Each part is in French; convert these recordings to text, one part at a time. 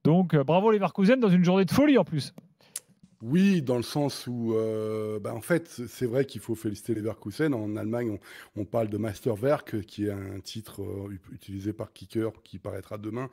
Donc, bravo Leverkusen dans une journée de folie en plus. Oui, dans le sens où, en fait, c'est vrai qu'il faut féliciter Leverkusen. En Allemagne, on parle de Meisterwerk, qui est un titre utilisé par Kicker, qui paraîtra demain,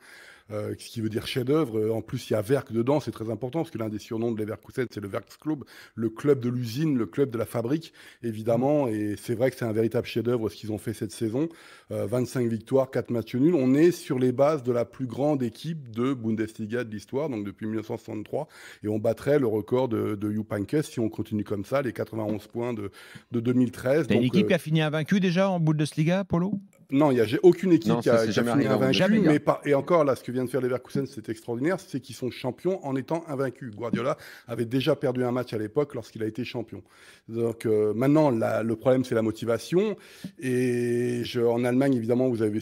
ce qui veut dire chef-d'œuvre. En plus, il y a Werk dedans, c'est très important, parce que l'un des surnoms de Leverkusen, c'est le Werksclub, le club de l'usine, le club de la fabrique, évidemment. Et c'est vrai que c'est un véritable chef-d'œuvre ce qu'ils ont fait cette saison. 25 victoires, 4 matchs nuls. On est sur les bases de la plus grande équipe de Bundesliga de l'histoire, donc depuis 1963, et on battrait le record de Jupp Heynckes si on continue comme ça, les 91 points de 2013. T'as une équipe qui a fini invaincue déjà en Bundesliga, Polo? Non, il n'y a aucune équipe non, qui a jamais fini invaincue. Jamais, Et encore, là, ce que vient de faire Leverkusen, c'est extraordinaire, c'est qu'ils sont champions en étant invaincus. Guardiola avait déjà perdu un match à l'époque lorsqu'il a été champion. Donc maintenant, le problème, c'est la motivation. Et en Allemagne, évidemment, vous avez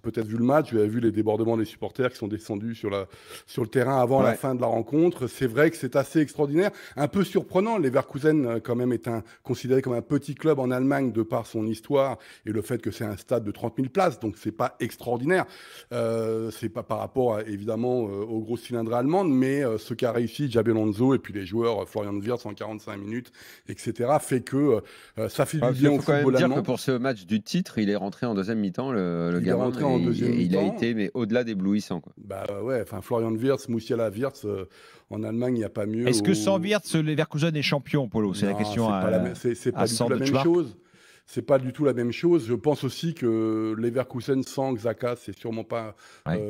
peut-être vu le match, vous avez vu les débordements des supporters qui sont descendus sur le terrain avant la fin de la rencontre. C'est vrai que c'est assez extraordinaire. Un peu surprenant, Leverkusen, quand même, est considéré comme un petit club en Allemagne de par son histoire et le fait que c'est un stade de 30 000 places, donc c'est pas extraordinaire. C'est pas par rapport, évidemment, aux grosses cylindres allemandes, mais ce qu'a réussi Xabi Alonso et puis les joueurs, Florian Wirtz en 45 minutes, etc., fait que ça fait du bien au football allemand. Il faut quand même dire que pour ce match du titre, il est rentré en deuxième mi-temps, le gamin. Il est rentré en deuxième mi-temps. Il a été, mais au-delà d'éblouissant, quoi. Bah ouais, enfin Florian Wirtz, Musiala Wirtz, en Allemagne, il n'y a pas mieux. Est-ce que sans Wirtz, Leverkusen est champion, Polo? C'est la question. C'est pas du tout la même chose. C'est pas du tout la même chose. Je pense aussi que Leverkusen sans Xhaka, c'est sûrement pas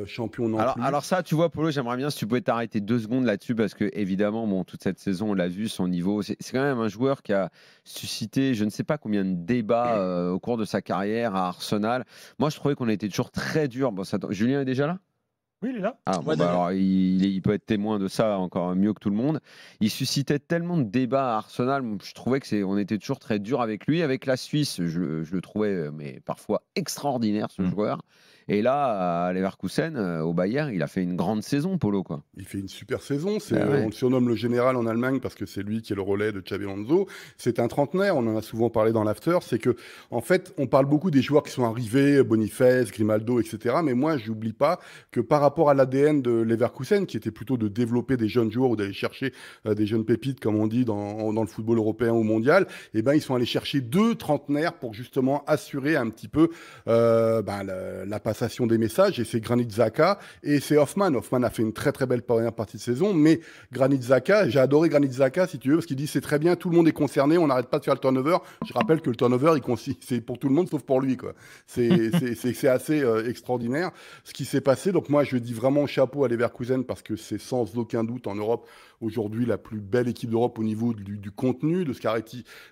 champion non plus. Alors ça, tu vois, Polo, j'aimerais bien si tu pouvais t'arrêter 2 secondes là-dessus, parce que évidemment, bon, toute cette saison, on l'a vu, son niveau, c'est quand même un joueur qui a suscité, je ne sais pas combien de débats au cours de sa carrière à Arsenal. Moi, je trouvais qu'on était toujours très dur. Bon, Julien est déjà là? Oui, il est là. Alors, il peut être témoin de ça encore mieux que tout le monde. Il suscitait tellement de débats à Arsenal. Je trouvais on était toujours très dur avec lui. Avec la Suisse, je le trouvais mais parfois extraordinaire, ce joueur. Et là, à Leverkusen, au Bayern, il a fait une grande saison, Polo, quoi. Il fait une super saison. On le surnomme le général en Allemagne parce que c'est lui qui est le relais de Xabi Alonso. C'est un trentenaire. On en a souvent parlé dans l'after. C'est que, en fait, on parle beaucoup des joueurs qui sont arrivés, Boniface, Grimaldo, etc. Mais moi, j'oublie pas que par rapport à l'ADN de Leverkusen, qui était plutôt de développer des jeunes joueurs ou d'aller chercher des jeunes pépites, comme on dit dans le football européen ou mondial, eh ben, ils sont allés chercher 2 trentenaires pour justement assurer un petit peu la passation des messages. Et c'est Granit Xhaka et c'est Hoffmann. Hoffmann a fait une très très belle première partie de saison, mais Granit Xhaka, j'ai adoré Granit Xhaka, si tu veux, parce qu'il dit c'est très bien, tout le monde est concerné, on n'arrête pas de faire le turnover. Je rappelle que le turnover, c'est pour tout le monde sauf pour lui, quoi. C'est assez extraordinaire ce qui s'est passé. Donc moi, je dis vraiment chapeau à Leverkusen parce que c'est sans aucun doute en Europe aujourd'hui la plus belle équipe d'Europe au niveau du contenu, de ce qu'a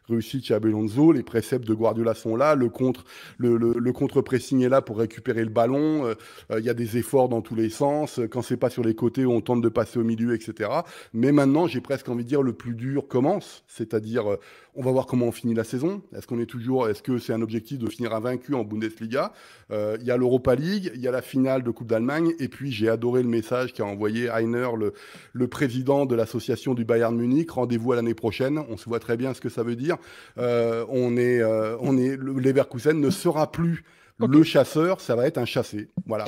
réussi Xabi Alonso. Les préceptes de Guardiola sont là, le contre-pressing est là pour récupérer le ballon. Il y a des efforts dans tous les sens. Quand c'est pas sur les côtés, on tente de passer au milieu, etc. Mais maintenant, j'ai presque envie de dire le plus dur commence, c'est-à-dire on va voir comment on finit la saison. Est-ce que c'est un objectif de finir invaincu en Bundesliga? Il y a l'Europa League, il y a la finale de Coupe d'Allemagne, et puis j'ai adoré le message qu'a envoyé Heiner, le président de l'association du Bayern Munich. Rendez-vous à l'année prochaine. On se voit très bien ce que ça veut dire. Le Leverkusen ne sera plus le chasseur, ça va être un chassé. Voilà.